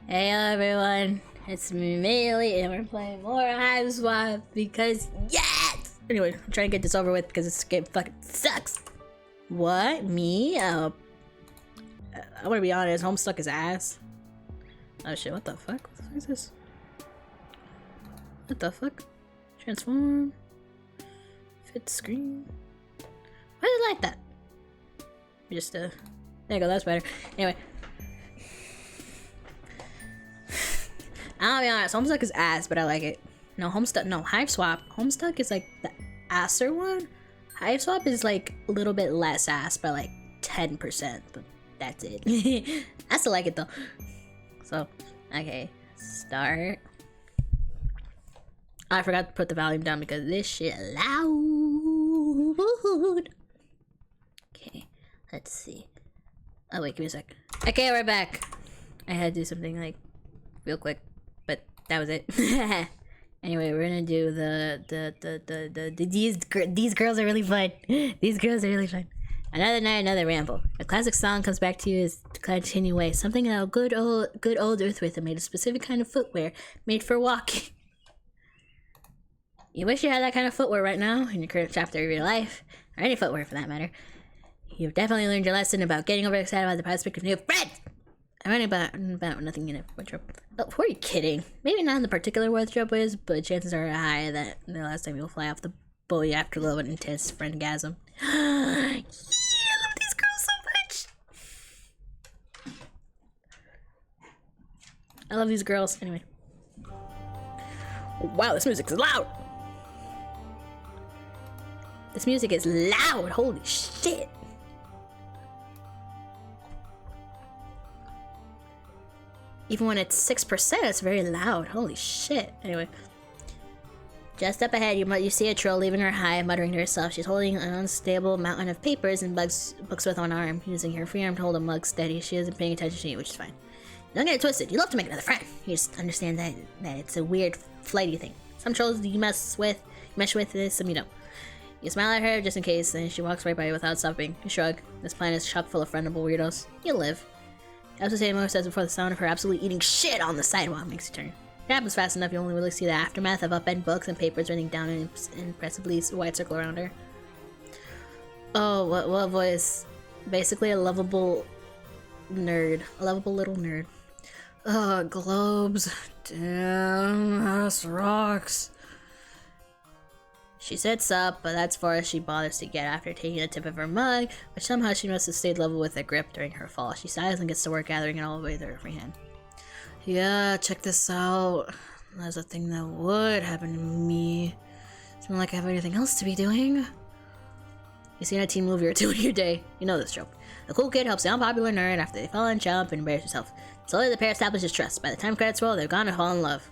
Hey everyone, it's me Melee, and we're playing more Hiveswap because yes! Anyway, I'm trying to get this over with because this game fucking sucks. What? Me? I want to be honest, Homestuck is ass. Oh shit, what the fuck? What the fuck is this? What the fuck? Transform. Fit screen. Why is it like that? Just there you go, that's better. Anyway. I'll be honest, Homestuck is ass, but I like it. No, Hiveswap. Homestuck is like the asser one. Hiveswap is like a little bit less ass, by like 10%, but that's it. I still like it though. So, okay, start. I forgot to put the volume down because this shit loud. Okay, let's see. Oh wait, give me a sec. Okay, we're back. I had to do something like real quick. That was it. Anyway, we're gonna do these girls are really fun. These girls are really fun. Another night, another ramble. A classic song comes back to you as to continue away. Something that good old Earthwith made a specific kind of footwear made for walking. You wish you had that kind of footwear right now in your current chapter of your life, or any footwear for that matter. You've definitely learned your lesson about getting overexcited about the prospect of new friends. I'm writing about nothing in a wardrobe. Oh, who are you kidding? Maybe not in the particular wardrobe is, but chances are high that the last time you'll fly off the buoy after a little bit intense friendgasm. I love these girls so much. I love these girls. Anyway. Wow, this music is loud. This music is loud. Holy shit. Even when it's 6%, it's very loud. Holy shit. Anyway. Just up ahead, you see a troll leaving her hive, muttering to herself. She's holding an unstable mountain of papers and books with one arm. Using her free arm to hold a mug steady, she isn't paying attention to you, which is fine. Don't get it twisted. You love to make another friend. You just understand that it's a weird, flighty thing. Some trolls you mesh with this, some you don't. You smile at her just in case, and she walks right by you without stopping. You shrug. This planet is chock full of friendable weirdos. You live. I also say more says before the sound of her absolutely eating shit on the sidewalk makes you turn. It happens fast enough you only really see the aftermath of upend books and papers running down an impressively wide circle around her. Oh, what voice? Basically a lovable nerd. A lovable little nerd. Ugh, globes. Damn, ass rocks. She sits up, but that's far as she bothers to get after taking a tip of her mug, which somehow she must have stayed level with her grip during her fall. She sighs and gets to work gathering it all the way to her free hand. Yeah, check this out. That's a thing that would happen to me. It's not like I have anything else to be doing. You've seen a teen movie or two in your day. You know this trope. The cool kid helps the unpopular nerd after they fall and jump and embarrass herself. Slowly the pair establishes trust. By the time credits roll, they've gone to fall in love.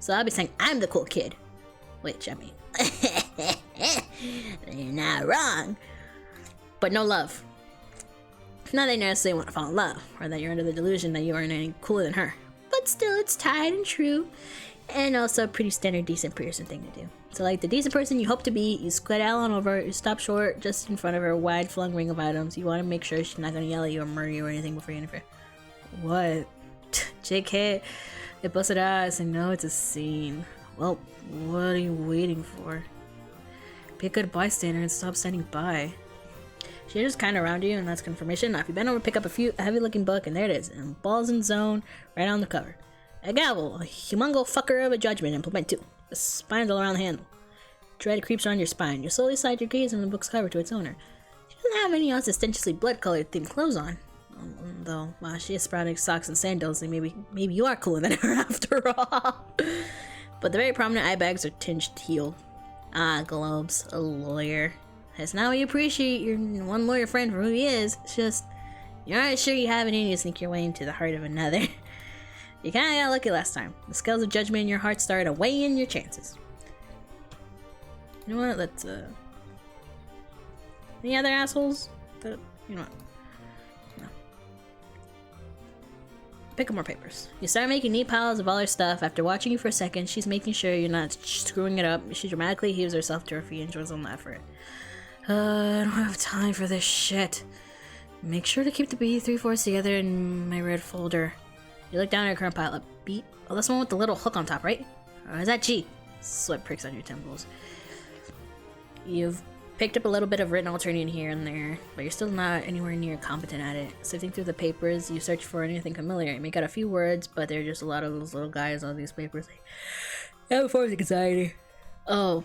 So I'll be saying I'm the cool kid. Which, I mean, you're not wrong. But no love. Not that you necessarily want to fall in love, or that you're under the delusion that you aren't any cooler than her. But still, it's tied and true. And also a pretty standard decent person thing to do. So like the decent person you hope to be, you skedaddle on over, you stop short just in front of her wide flung ring of items. You want to make sure she's not going to yell at you or murder you or anything before you interfere. What? JK. It busted ass. I know it's a scene. Well, what are you waiting for? Be a good bystander and stop standing by. She just kind of around you, and that's confirmation. Now, if you bend over, pick up a heavy-looking book, and there it is, and balls in zone, right on the cover. A gavel, a humongo fucker of a judgment, implement 2. The spine's all around the handle. Dread creeps around your spine. You slowly slide your gaze from the book's cover to its owner. She doesn't have any ostentatiously blood-colored themed clothes on. Though, wow, she has sprouting socks and sandals, and maybe you are cooler than her after all. But the very prominent eye bags are tinged teal. Ah, globes, a lawyer. That's not what you appreciate your one lawyer friend for who he is. It's just, you're not sure you have it in you to sneak your way into the heart of another. You kinda got lucky last time. The scales of judgment in your heart started to weigh in your chances. You know what, let's, any other assholes? You know what? Pick up more papers. You start making neat piles of all her stuff. After watching you for a second, she's making sure you're not screwing it up. She dramatically heaves herself to her feet and joins on the effort. I don't have time for this shit. Make sure to keep the B3-4s together in my red folder. You look down at your current pile up. B? Oh, that's the one with the little hook on top, right? Or is that G? Sweat pricks on your temples. You've picked up a little bit of written alternating here and there, but you're still not anywhere near competent at it. Sifting through the papers, you search for anything familiar. You make out a few words, but they're just a lot of those little guys on these papers. I have forcing anxiety. Oh,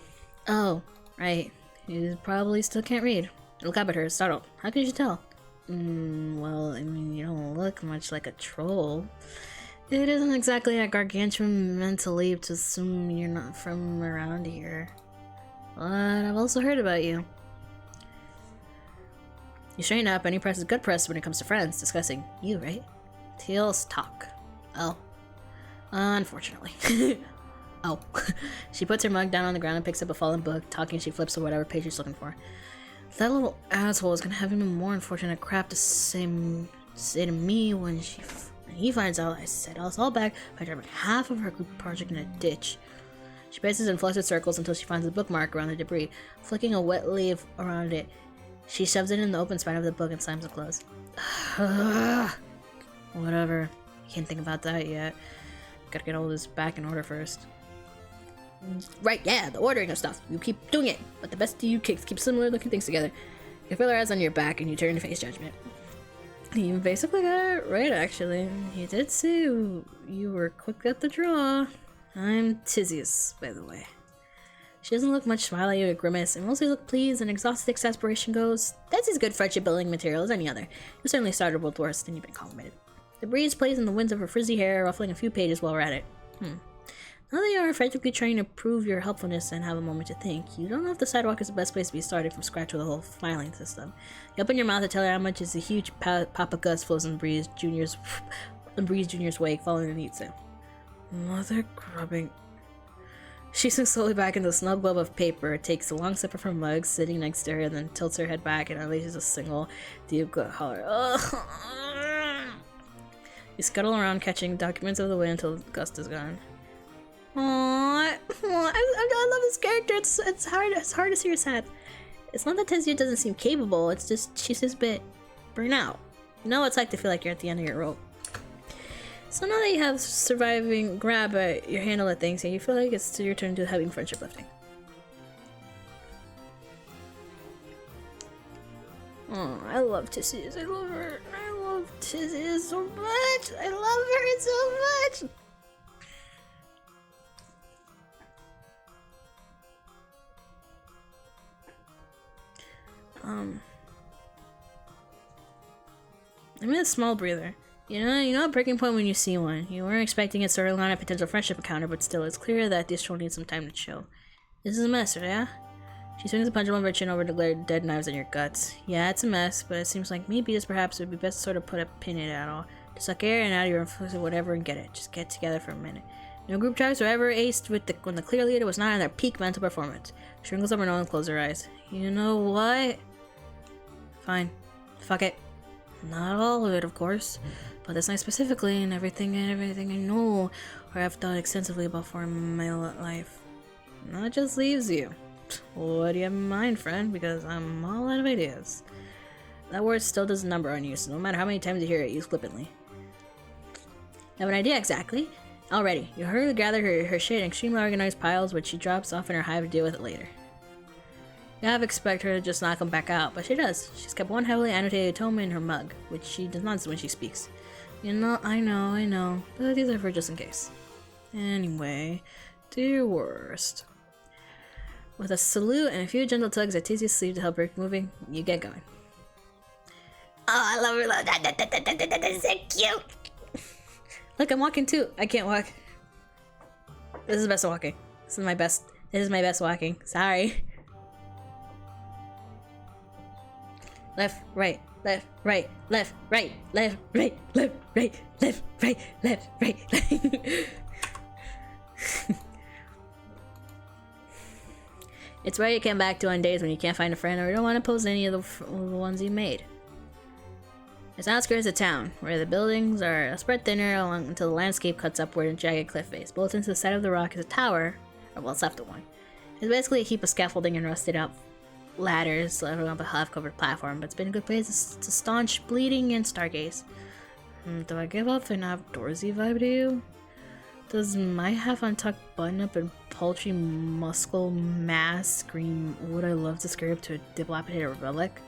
right. You probably still can't read. Look up at her, startled. How could you tell? Well, I mean, you don't look much like a troll. It isn't exactly a gargantuan mental leap to assume you're not from around here. But I've also heard about you. You straighten up and he presses good press when it comes to friends, discussing you, right? Teals talk. Oh. Unfortunately. Oh. She puts her mug down on the ground and picks up a fallen book. Talking, she flips to whatever page she's looking for. That little asshole is gonna have even more unfortunate crap to say to me when he finds out I set us all back by driving half of her group project in a ditch. She paces in flustered circles until she finds a bookmark around the debris. Flicking a wet leaf around it, she shoves it in the open spine of the book and slams it closed. Whatever. Can't think about that yet. Gotta get all this back in order first. Right, yeah, the ordering of stuff. You keep doing it, but the best of you kicks keep similar looking things together. You feel her eyes on your back and you turn to face judgment. You basically got it right, actually. You did say you were quick at the draw. I'm Tizius, by the way. She doesn't look much, smile at you, a grimace, and mostly look pleased and exhausted exasperation goes. That's as good friendship building material as any other. You certainly started with worse than you've been complimented. The breeze plays in the winds of her frizzy hair, ruffling a few pages while we're at it. Now that you are frantically trying to prove your helpfulness and have a moment to think, you don't know if the sidewalk is the best place to be started from scratch with a whole filing system. You open your mouth to tell her how much is a huge Papa Gus flows in Breeze Jr.'s wake, following and eats it. Mother grubbing. She sinks slowly back into the snub globe of paper, takes a long sip of her mug sitting next to her, and then tilts her head back and unleashes a single deep holler. You scuttle around, catching documents of the wind until the gust is gone. Aww, I love this character. It's hard to see her sad. It's not that Tenzio doesn't seem capable. It's just she's just a bit burnt out. You know what it's like to feel like you're at the end of your rope. So now that you have surviving grab at your handle at things, you feel like it's your turn to having friendship lifting. Oh, I love Tizius. I love her. I love Tizius so much. I love her so much. I'm in a small breather. You know a breaking point when you see one. You weren't expecting it to line a potential friendship encounter, but still, it's clear that this show needs some time to chill. This is a mess, yeah? She swings a pendulum of her chin over the glared dead knives in your guts. Yeah, it's a mess, but it seems like maybe just perhaps it would be best to sort of put a pin in it at all. To suck air and out of your influence or whatever and get it. Just get together for a minute. No group drives were ever aced when the clear leader was not in their peak mental performance. She wrinkles up her nose and closes her eyes. You know what? Fine. Fuck it. Not all of it, of course, but this night specifically, and everything I know or have thought extensively about for my life. That just leaves you. What do you have in mind, friend? Because I'm all out of ideas. That word still does a number on you, so no matter how many times you hear it, use flippantly. I have an idea exactly. Already, you hurriedly gather her shit in extremely organized piles, which she drops off in her hive to deal with it later. You have expect her to just knock them back out, but she does. She's kept one heavily annotated tome in her mug, which she does not when she speaks. You know, I know, but these are for just in case. Anyway, do your worst. With a salute and a few gentle tugs at Tizia's sleeve to help her moving, you get going. Oh, I love her. That's so cute. Look, I'm walking too. I can't walk. This is the best walking. This is my best walking. Sorry. Left, right, left, right, left, right, left, right, left, right, left, right, left, right. It's where you come back to on days when you can't find a friend or you don't want to post any of the ones you made. It's outskirts of town, where the buildings are spread thinner until the landscape cuts upward in a jagged cliff face. Built into the side of the rock is a tower, or well, it's left of one. It's basically a heap of scaffolding and rusted out ladders leveling up a half-covered platform, but it's been a good place to staunch bleeding and stargaze. Do I give off an outdoorsy vibe to you? Does my half untucked button-up and paltry muscle mass scream, would I love to scurry up to a dilapidated relic?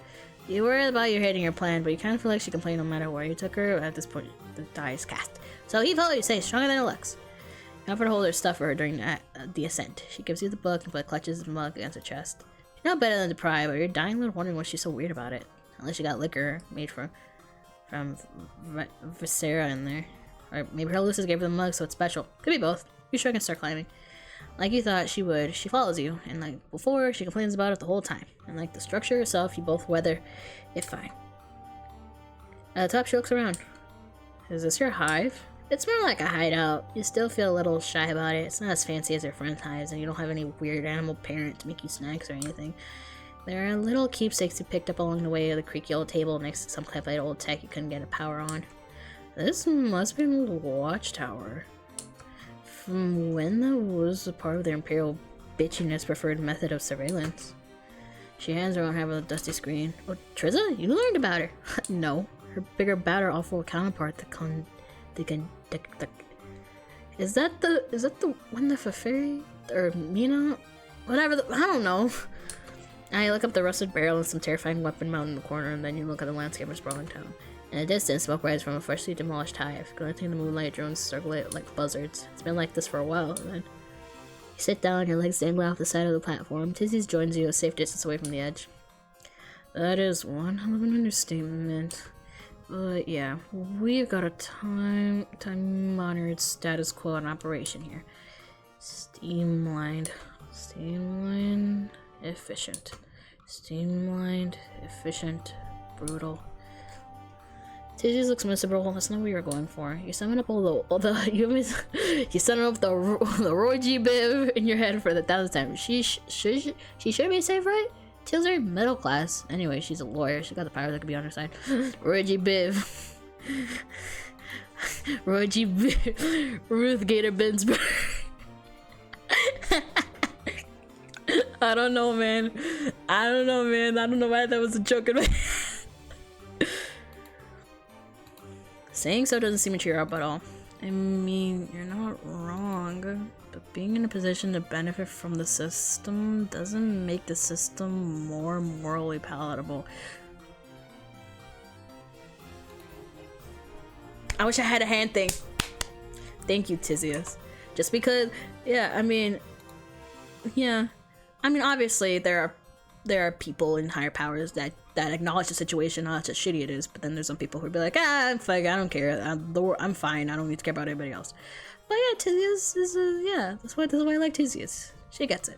You worry about your hitting your plan, but you kind of feel like she can play no matter where you took her. At this point, the die is cast. So he follows you, say, stronger than it looks. You offer to hold her stuff for her during the ascent. She gives you the book and clutches the mug against her chest. You're not better than Deprive, but you're dying little wondering why she's so weird about it. Unless you got liquor made from Viscera in there. Or maybe her Lucis gave her the mug, so it's special. Could be both. You sure can start climbing. Like you thought she would, she follows you. And like before, she complains about it the whole time. And like the structure herself, you both weather it fine. At the top, she looks around. Is this your hive? It's more like a hideout. You still feel a little shy about it. It's not as fancy as your friend's hives, and you don't have any weird animal parent to make you snacks or anything. There are little keepsakes you picked up along the way of the creaky old table next to some kind of old tech you couldn't get a power on. This must be a watchtower. From when that was a part of their imperial bitchiness preferred method of surveillance. She hands around half of the dusty screen. Oh, Trizza? You learned about her? No. Her bigger, badder, awful counterpart, Is that the one the Faferi? Or Mina? Whatever, I don't know. I look up the rusted barrel and some terrifying weapon mounted in the corner, and then you look at the landscape of sprawling town. In the distance, smoke rises from a freshly demolished hive. Glinting in the moonlight, drones circle it like buzzards. It's been like this for a while, and then you sit down, your legs dangling off the side of the platform. Tizzy's joins you a safe distance away from the edge. That is one hell of an understatement. But yeah, we've got a time-honored status quo in operation here. Streamlined, efficient. Streamlined, efficient, brutal. Tizzy looks miserable. That's not what you're going for. You summon up all the you summon up the Roy G Biv in your head for the 1000th time. She should be safe, right? Till's very middle class. Anyway, she's a lawyer. She got the power that could be on her side. Roy G Biv. Roy G Biv. Ruth Gator Binsberg. I don't know, man. I don't know why that was a joke in my Saying so doesn't seem to cheer up at all. I mean, you're not wrong, but being in a position to benefit from the system doesn't make the system more morally palatable. I wish I had a hand thing. Thank you, Tizius. Just because, obviously there are people in higher powers that acknowledge the situation, how just shitty it is, but then there's some people who'd be like, I'm fine, I don't care, I'm fine, I don't need to care about anybody else. But yeah, Tizius is that's why I like Tizius. She gets it.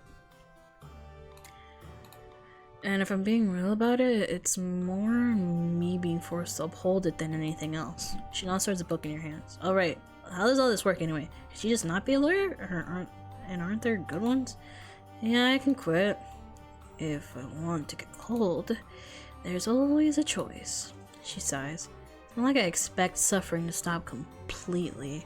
And if I'm being real about it, it's more me being forced to uphold it than anything else. She now starts a book in your hands. Alright, how does all this work anyway? Should she just not be a lawyer? Aren't there good ones? Yeah, I can quit. If I want to get cold, there's always a choice. She sighs. It's not like I expect suffering to stop completely.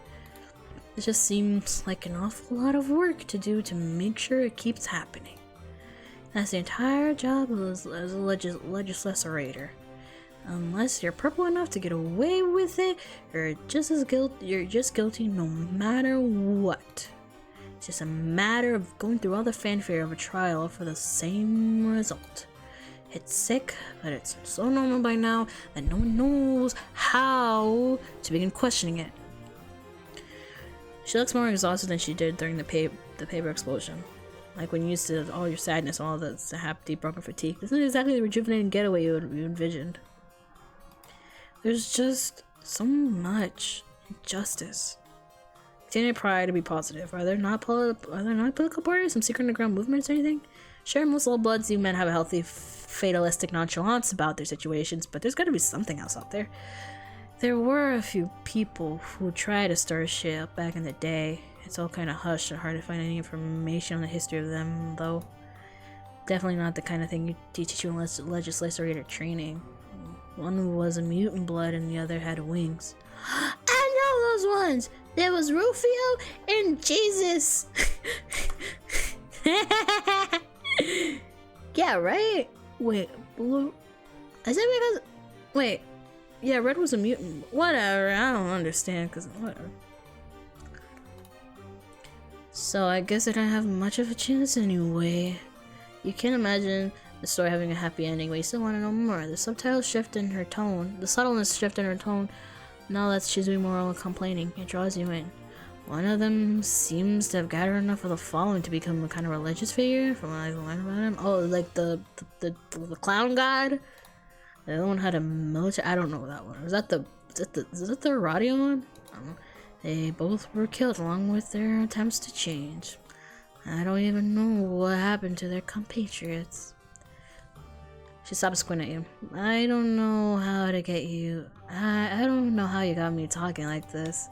It just seems like an awful lot of work to do to make sure it keeps happening. That's the entire job as a legislator. Unless you're purple enough to get away with it, you're just guilty no matter what. It's just a matter of going through all the fanfare of a trial for the same result. It's sick, but it's so normal by now that no one knows how to begin questioning it. She looks more exhausted than she did during the paper explosion. Like when you used to all your sadness, all the deep broken fatigue. This isn't exactly the rejuvenating getaway you envisioned. There's just so much injustice. Continue to try to be positive. Are there not political parties, some secret underground movements or anything? Sure, most old bloods you men have a healthy, fatalistic nonchalance about their situations, but there's gotta be something else out there. There were a few people who tried to stir shit up back in the day. It's all kind of hushed and hard to find any information on the history of them, though. Definitely not the kind of thing you teach you in legislator training. One was a mutant blood and the other had wings. I know those ones! There was Rufio and Jesus! Yeah, right? Wait, blue? Is it because... Wait. Yeah, red was a mutant. Whatever, I don't understand, because whatever. So I guess I don't have much of a chance anyway. You can't imagine the story having a happy ending, but you still want to know more. The subtitles shift in her tone. The subtleness shift in her tone. Now that she's being more complaining, it draws you in. One of them seems to have gathered enough of the following to become a kind of religious figure, from what I learned about him. Oh, like the clown god? The other one had a military... I don't know that one. Is that the radio one? I don't know. They both were killed along with their attempts to change. I don't even know what happened to their compatriots. She stopped squinting at you. I don't know how to get you... I don't know how you got me talking like this.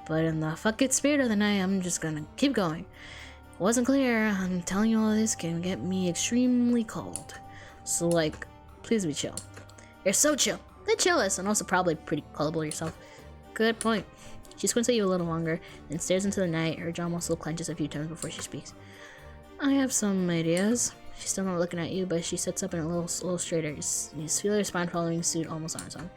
But in the fucking spirit of the night, I'm just gonna keep going. It wasn't clear. I'm telling you all this can get me extremely cold. So like, please be chill. You're so chill. The chillest, and also probably pretty gullible yourself. Good point. She squints at you a little longer, then stares into the night. Her jaw muscle clenches a few times before she speaks. I have some ideas. She's still not looking at you, but she sits up in a little straighter. You feel her spine following suit, almost on its own.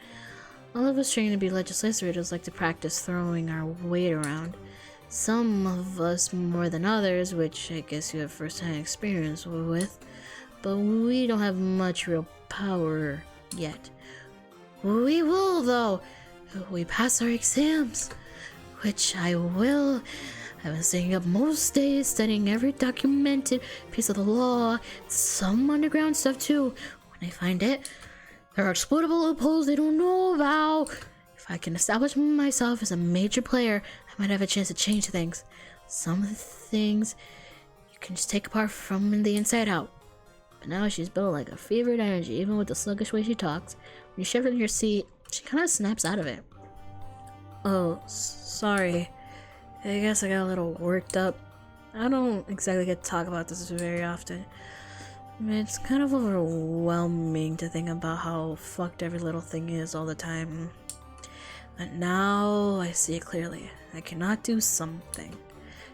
All of us trained to be legislators like to practice throwing our weight around. Some of us more than others, which I guess you have first-hand experience with, but we don't have much real power yet. We will, though. We pass our exams, which I will. I've been staying up most days studying every documented piece of the law, some underground stuff too. When I find it, there are exploitable loopholes they don't know about. If I can establish myself as a major player, I might have a chance to change things. Some things you can just take apart from the inside out. But now she's built like a fevered energy, even with the sluggish way she talks. When you shift in your seat, she kind of snaps out of it. Oh, sorry. I guess I got a little worked up. I don't exactly get to talk about this very often. It's kind of overwhelming to think about how fucked every little thing is all the time. But now I see it clearly. I cannot do something.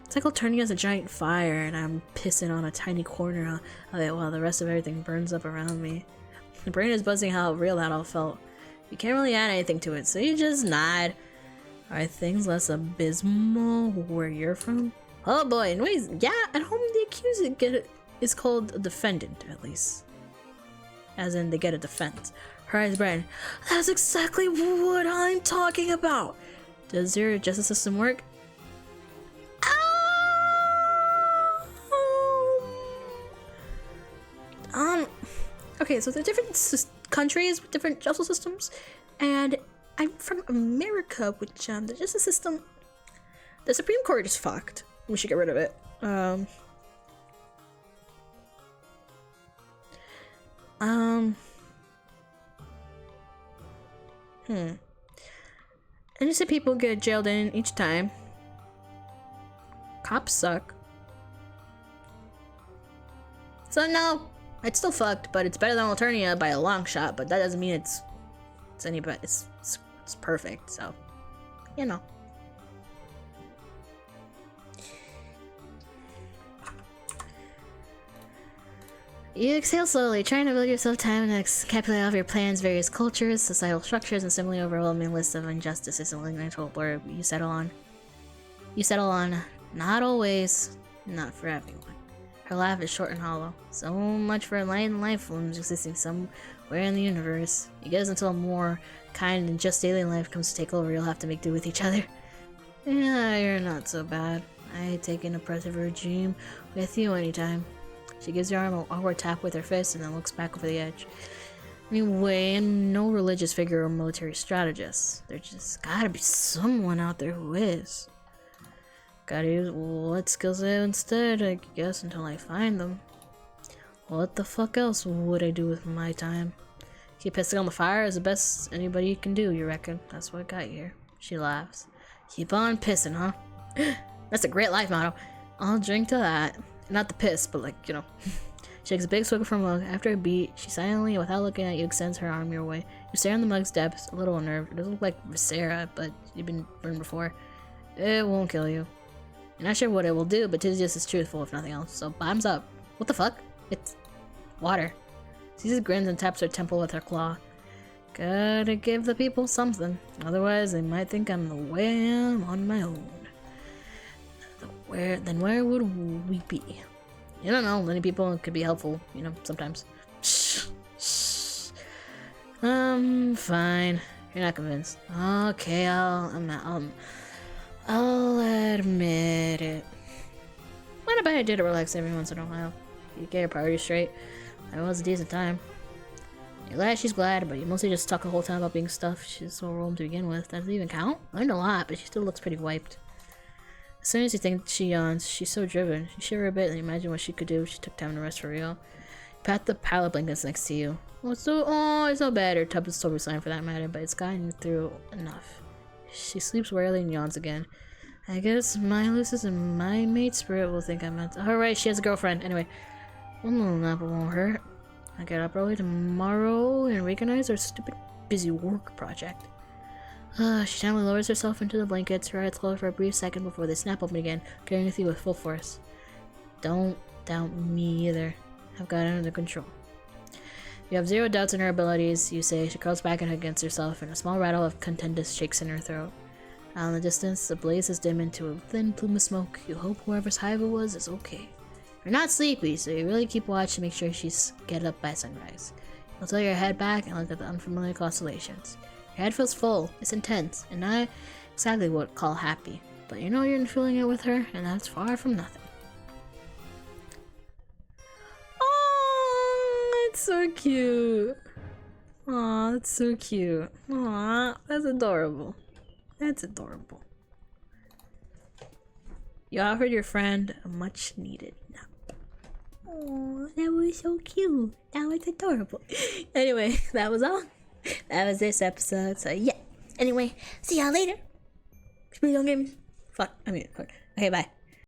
It's like turning as a giant fire and I'm pissing on a tiny corner of it while the rest of everything burns up around me. The brain is buzzing how real that all felt. You can't really add anything to it, so you just nod. Are things less abysmal where you're from? Oh boy, anyways, yeah, at home the accused is called a defendant, at least. As in, they get a defense. Her eyes brighten. That's exactly what I'm talking about! Does your justice system work? Okay, so there are different countries with different justice systems, and I'm from America, which the justice system, the Supreme Court is fucked. We should get rid of it. Innocent people get jailed in each time. Cops suck. So no, it's still fucked, but it's better than Alternia by a long shot. But that doesn't mean it's any better. It's perfect. So, you know. You exhale slowly, trying to build yourself time to calculate off your plans, various cultures, societal structures, and simply overwhelming list of injustices and intellectual blurb you settle on. Not always, not for everyone. Her laugh is short and hollow. So much for enlightened life forms existing somewhere in the universe. You guess until more kind and just alien life comes to take over, you'll have to make do with each other. Yeah, you're not so bad. I take an oppressive regime with you anytime. She gives your arm an awkward tap with her fist and then looks back over the edge. Anyway, I'm no religious figure or military strategist. There just gotta be someone out there who is. Gotta use what skills I have instead, I guess, until I find them. What the fuck else would I do with my time? Keep pissing on the fire is the best anybody can do, you reckon? That's what got you here. She laughs. Keep on pissing, huh? That's a great life motto. I'll drink to that. Not the piss, but like, you know. She takes a big swig from a mug. After a beat, she silently, without looking at you, extends her arm your way. You stare in the mug's depths, a little unnerved. It doesn't look like Viscera, but you've been burned before. It won't kill you. You're not sure what it will do, but 'tis just as truthful, if nothing else. So, bottoms up. What the fuck? It's water. She just grins and taps her temple with her claw. Gotta give the people something, otherwise they might think I'm the way I am on my own. Then where would we be? You don't know, many people could be helpful, you know, sometimes. Fine. You're not convinced. Okay, I'll admit it. What about I did to relax every once in a while? You get your priorities straight. That was a decent time. You're glad she's glad, but you mostly just talk the whole time about being stuffed. She's so overwhelmed to begin with. Does it even count? Learned a lot, but she still looks pretty wiped. As soon as you think she yawns, she's so driven. You shiver a bit and imagine what she could do if she took time to rest for real. You pat the pile of blankets next to you. It's so bad. Her tub is so resigned for that matter, but it's gotten through enough. She sleeps wearily and yawns again. I guess my Lucis and my mate spirit will think I meant. Alright, she has a girlfriend. Anyway, one little nap won't hurt. I get up early tomorrow and recognize our stupid busy work project. She gently lowers herself into the blankets, her eyes close for a brief second before they snap open again, carrying with you with full force. Don't doubt me either. I've got it under control. You have zero doubts in her abilities, you say. She curls back against herself, and a small rattle of contentment shakes in her throat. Out in the distance, the blaze has dimmed into a thin plume of smoke. You hope whoever's hive it was is okay. You're not sleepy, so you really keep watch to make sure she's get up by sunrise. You'll tilt your head back and look at the unfamiliar constellations. Your head feels full, it's intense, and not exactly what call happy. But you know you're feeling it with her, and that's far from nothing. Oh, it's so cute. Aw, that's so cute. Aw, that's adorable. That's adorable. You offered your friend a much needed nap. Oh, that was so cute. That was adorable. Anyway, that was all. That was this episode. So yeah. Anyway, see y'all later. Please don't get me. Fuck. Okay, bye.